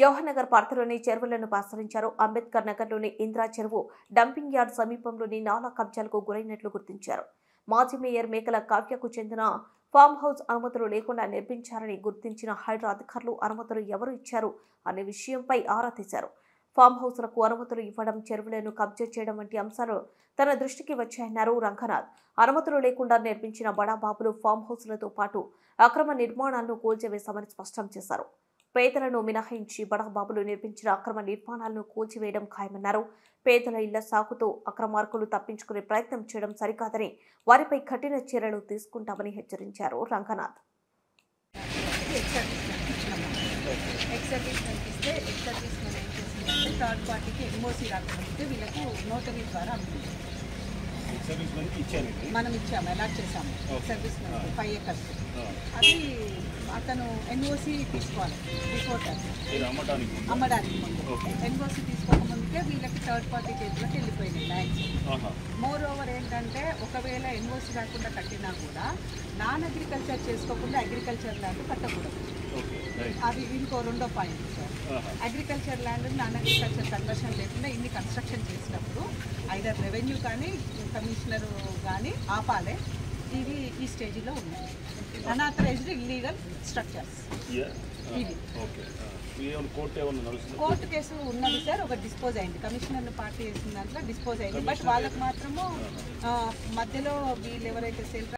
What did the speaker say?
జవహర్ నగర్ పరిధిలోని చెరువులను పరిశీలించారు. అంబేద్కర్ నగర్లోని ఇందిరా చెరువు డంపింగ్ యార్డ్ సమీపంలోని నాలా కబ్జాలకు గురైనట్లు గుర్తించారు. మాజీ మేయర్ మేకల కావ్యకు చెందిన ఫామ్ హౌస్ అనుమతులు లేకుండా నిర్మించారని గుర్తించిన హైడ్రా అధికారులు అనుమతులు ఎవరు ఇచ్చారు అనే విషయంపై ఆరా తీశారు. ఫామ్ హౌస్లకు అనుమతులు ఇవ్వడం, చెరువులను కబ్జా చేయడం వంటి అంశాలు తన దృష్టికి వచ్చాయన్నారు రంగనాథ్. అనుమతులు లేకుండా నిర్మించిన బడాబాబులు ఫామ్ హౌస్లతో పాటు అక్రమ నిర్మాణాలను కూల్చివేశామని స్పష్టం చేశారు. పేదలను మినహాయించి బడాబాబులు నిర్మించిన అక్రమ నిర్మాణాలను కూల్చివేయడం ఖాయమన్నారు. పేదల ఇళ్ల సాకుతో అక్రమార్కులు తప్పించుకునే ప్రయత్నం చేయడం సరికాదని, వారిపై కఠిన చర్యలు తీసుకుంటామని హెచ్చరించారు రంగనాథ్. థర్డ్ పార్టీకి ఎన్ఓసీ రాకపోతే వీళ్ళకు నోటరీ ద్వారా మనం ఇచ్చాము, అలాట్ చేసాము. సర్వీస్ 5 acres అది అతను ఎన్ఓసీ తీసుకోవాలి బిఫోర్ అమ్మడానికి ముందు. ఎన్ఓసీ తీసుకోకముందుకే వీళ్ళకి థర్డ్ పార్టీ చేతిలోకి వెళ్ళిపోయింది ల్యాండ్స్. మోర్ ఓవర్ ఏంటంటే ఒకవేళ ఎన్ఓసీ రాకుండా కట్టినా కూడా నాన్ అగ్రికల్చర్ చేసుకోకుండా అగ్రికల్చర్ ల్యాండ్ కట్టకూడదు. అది ఇంకో రెండో point sir. Agriculture land non agriculture conversion లేకుండా ఇన్ని కన్స్ట్రక్షన్ చేసినప్పుడు ఐదర్ రెవెన్యూ కానీ కమిషనర్ కానీ ఆపాలే. ఇవి ఈ స్టేజ్లో ఉన్నాయి అన్ఆథరైజ్డ్ ఇల్లీగల్ స్ట్రక్చర్స్. ఇది కోర్టు కేసు ఉన్నది సార్. ఒక డిస్పోజ్ అయింది, కమిషనర్ పార్టీ వేసిన దాంట్లో డిస్పోజ్ అయింది. బట్ వాళ్ళకు మాత్రము మధ్యలో వీళ్ళు ఎవరైతే సేల్